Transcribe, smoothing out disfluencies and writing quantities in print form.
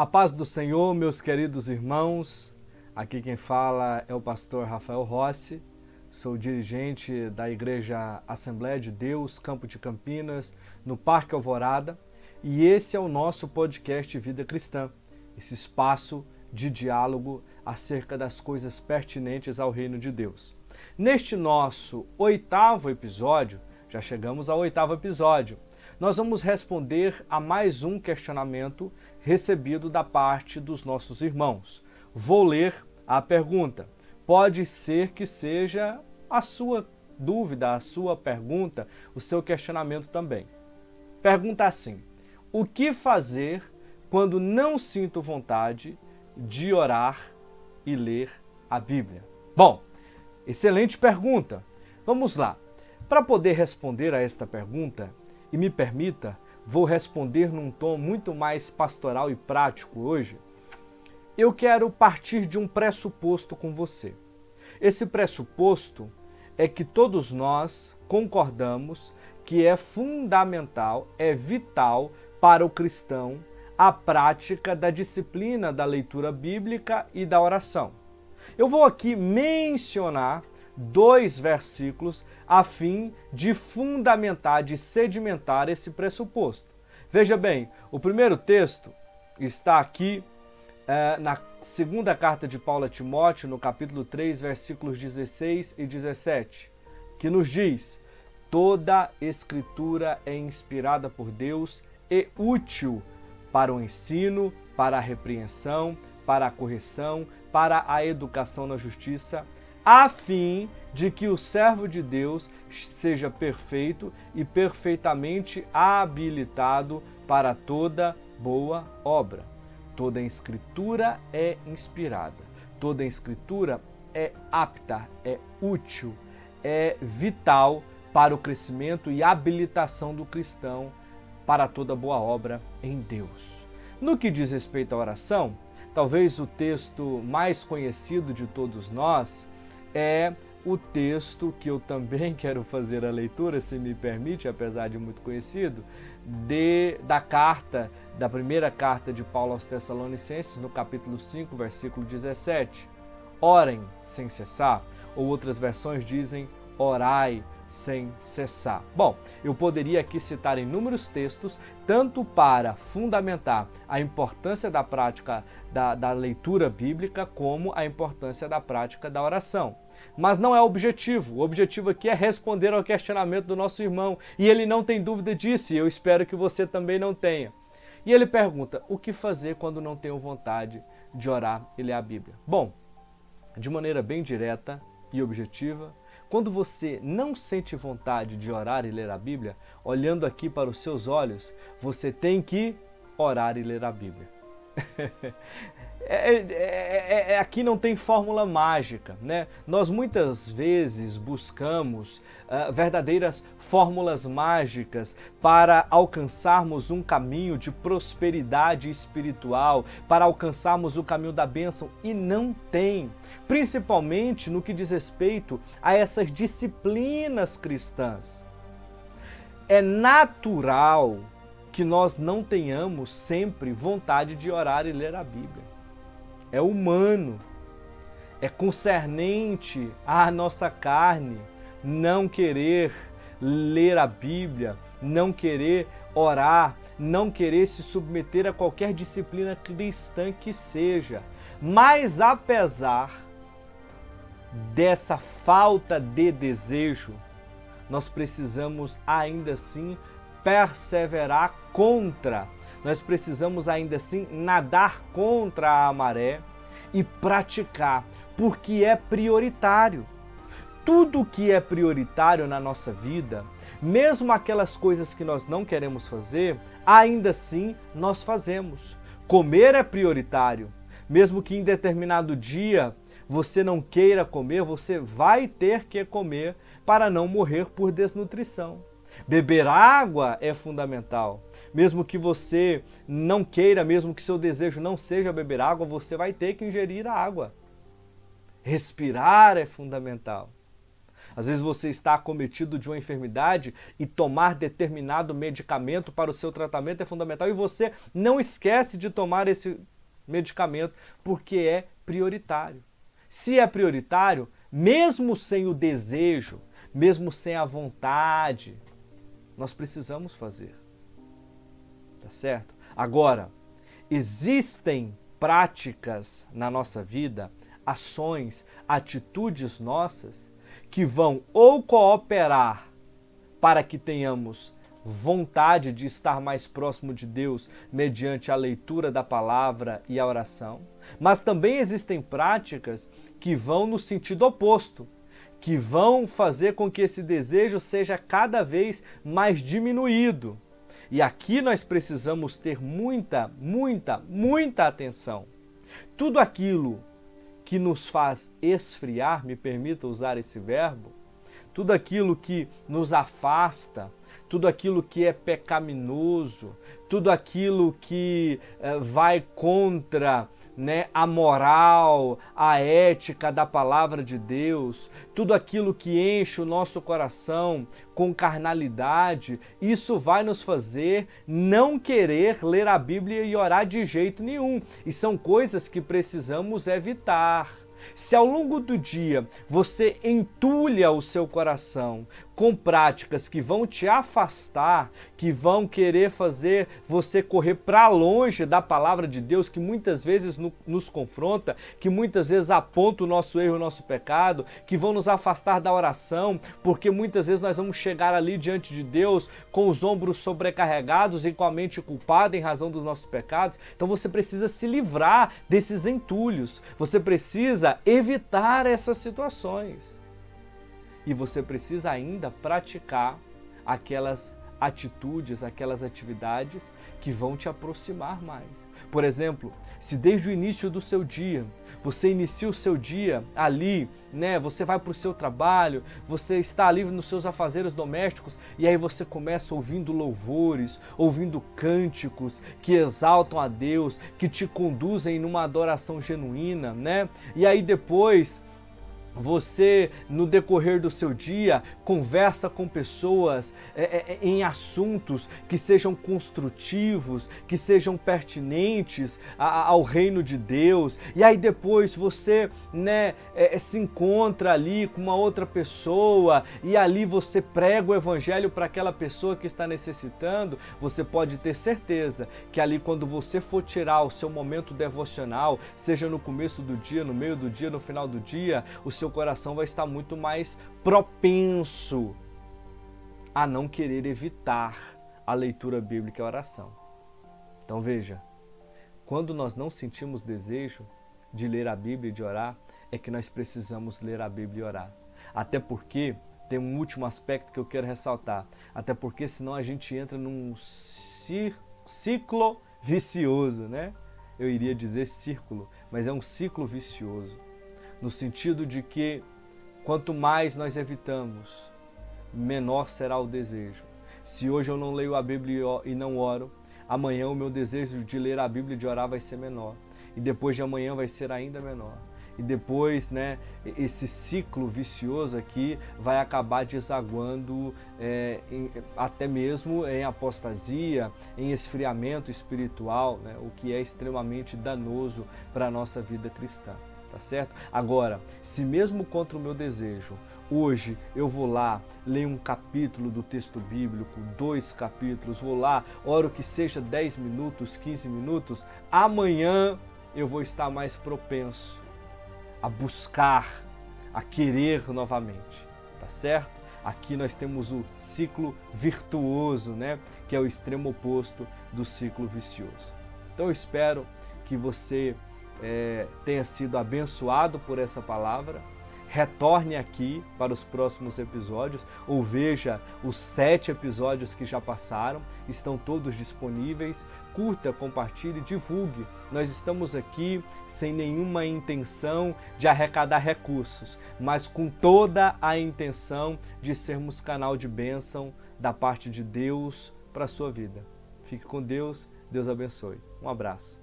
A paz do Senhor, meus queridos irmãos. Aqui quem fala é o pastor Rafael Rossi. Sou dirigente da Igreja Assembleia de Deus, Campo de Campinas, no Parque Alvorada. E esse é o nosso podcast Vida Cristã, esse espaço de diálogo acerca das coisas pertinentes ao reino de Deus. Neste nosso 8º episódio, já chegamos ao 8º episódio, nós vamos responder a mais um questionamento recebido da parte dos nossos irmãos. Vou ler a pergunta. Pode ser que seja a sua dúvida, a sua pergunta, o seu questionamento também. Pergunta assim: o que fazer quando não sinto vontade de orar e ler a Bíblia? Bom, excelente pergunta. Vamos lá. Para poder responder a esta pergunta, e me permita, vou responder num tom muito mais pastoral e prático hoje. Eu quero partir de um pressuposto com você. Esse pressuposto é que todos nós concordamos que é fundamental, é vital para o cristão a prática da disciplina da leitura bíblica e da oração. Eu vou aqui mencionar 2 versículos a fim de fundamentar, de sedimentar esse pressuposto. Veja bem, o primeiro texto está aqui na segunda carta de Paulo a Timóteo, no capítulo 3, versículos 16 e 17, que nos diz: toda escritura é inspirada por Deus e útil para o ensino, para a repreensão, para a correção, para a educação na justiça, a fim de que o servo de Deus seja perfeito e perfeitamente habilitado para toda boa obra. Toda escritura é inspirada, toda escritura é apta, é útil, é vital para o crescimento e habilitação do cristão para toda boa obra em Deus. No que diz respeito à oração, talvez o texto mais conhecido de todos nós é o texto que eu também quero fazer a leitura, se me permite, apesar de muito conhecido, da primeira carta de Paulo aos Tessalonicenses, no capítulo 5, versículo 17. Orem sem cessar, ou outras versões dizem orai sem cessar. Bom, eu poderia aqui citar inúmeros textos, tanto para fundamentar a importância da prática da leitura bíblica, como a importância da prática da oração. Mas não é o objetivo. O objetivo aqui é responder ao questionamento do nosso irmão. E ele não tem dúvida disso, e eu espero que você também não tenha. E ele pergunta: o que fazer quando não tenho vontade de orar e ler a Bíblia? Bom, de maneira bem direta e objetiva, quando você não sente vontade de orar e ler a Bíblia, olhando aqui para os seus olhos, você tem que orar e ler a Bíblia. Aqui não tem fórmula mágica, né? Nós muitas vezes buscamos verdadeiras fórmulas mágicas para alcançarmos um caminho de prosperidade espiritual, para alcançarmos o caminho da bênção, e não tem, principalmente no que diz respeito a essas disciplinas cristãs. É natural que nós não tenhamos sempre vontade de orar e ler a Bíblia. É humano, é concernente à nossa carne não querer ler a Bíblia, não querer orar, não querer se submeter a qualquer disciplina cristã que seja. Mas apesar dessa falta de desejo, nós precisamos ainda assim perseverar contra. Nós precisamos ainda assim nadar contra a maré e praticar, porque é prioritário. Tudo que é prioritário na nossa vida, mesmo aquelas coisas que nós não queremos fazer, ainda assim nós fazemos. Comer é prioritário. Mesmo que em determinado dia você não queira comer, você vai ter que comer para não morrer por desnutrição. Beber água é fundamental. Mesmo que você não queira, mesmo que seu desejo não seja beber água, você vai ter que ingerir a água. Respirar é fundamental. Às vezes você está acometido de uma enfermidade e tomar determinado medicamento para o seu tratamento é fundamental e você não esquece de tomar esse medicamento porque é prioritário. Se é prioritário, mesmo sem o desejo, mesmo sem a vontade, nós precisamos fazer. Tá certo? Agora, existem práticas na nossa vida, ações, atitudes nossas que vão ou cooperar para que tenhamos vontade de estar mais próximo de Deus mediante a leitura da palavra e a oração, mas também existem práticas que vão no sentido oposto, que vão fazer com que esse desejo seja cada vez mais diminuído. E aqui nós precisamos ter muita atenção. Tudo aquilo que nos faz esfriar, me permita usar esse verbo, tudo aquilo que nos afasta, tudo aquilo que é pecaminoso, tudo aquilo que vai contra, a moral, a ética da palavra de Deus, tudo aquilo que enche o nosso coração com carnalidade, isso vai nos fazer não querer ler a Bíblia e orar de jeito nenhum. E são coisas que precisamos evitar. Se ao longo do dia você entulha o seu coração com práticas que vão te afastar, que vão querer fazer você correr para longe da palavra de Deus, que muitas vezes nos confronta, que muitas vezes aponta o nosso erro, o nosso pecado, que vão nos afastar da oração, porque muitas vezes nós vamos chegar ali diante de Deus com os ombros sobrecarregados e com a mente culpada em razão dos nossos pecados. Então você precisa se livrar desses entulhos, você precisa evitar essas situações. E você precisa ainda praticar aquelas atitudes, aquelas atividades que vão te aproximar mais. Por exemplo, se desde o início do seu dia, você inicia o seu dia ali, você vai para o seu trabalho, você está ali nos seus afazeres domésticos e aí você começa ouvindo louvores, ouvindo cânticos que exaltam a Deus, que te conduzem numa adoração genuína, E aí depois você, no decorrer do seu dia, conversa com pessoas em assuntos que sejam construtivos, que sejam pertinentes ao reino de Deus. E aí depois você se encontra ali com uma outra pessoa e ali você prega o evangelho para aquela pessoa que está necessitando. Você pode ter certeza que ali quando você for tirar o seu momento devocional, seja no começo do dia, no meio do dia, no final do dia, o seu coração vai estar muito mais propenso a não querer evitar a leitura bíblica e a oração. Então veja, quando nós não sentimos desejo de ler a Bíblia e de orar, é que nós precisamos ler a Bíblia e orar. Até porque, tem um último aspecto que eu quero ressaltar, até porque senão a gente entra num ciclo vicioso, Eu iria dizer círculo, mas é um ciclo vicioso. No sentido de que quanto mais nós evitamos, menor será o desejo. Se hoje eu não leio a Bíblia e não oro, amanhã o meu desejo de ler a Bíblia e de orar vai ser menor. E depois de amanhã vai ser ainda menor. E depois, esse ciclo vicioso aqui vai acabar desaguando até mesmo em apostasia, em esfriamento espiritual, o que é extremamente danoso para a nossa vida cristã. Tá certo? Agora, se mesmo contra o meu desejo, hoje eu vou lá, leio um capítulo do texto bíblico, 2 capítulos, vou lá, oro que seja 10 minutos, 15 minutos, amanhã eu vou estar mais propenso a buscar, a querer novamente, tá certo? Aqui nós temos o ciclo virtuoso, que é o extremo oposto do ciclo vicioso. Então eu espero que você tenha sido abençoado por essa palavra, retorne aqui para os próximos episódios ou veja os 7 episódios que já passaram, estão todos disponíveis, curta, compartilhe, divulgue. Nós estamos aqui sem nenhuma intenção de arrecadar recursos, mas com toda a intenção de sermos canal de bênção da parte de Deus para a sua vida. Fique com Deus, Deus abençoe. Um abraço.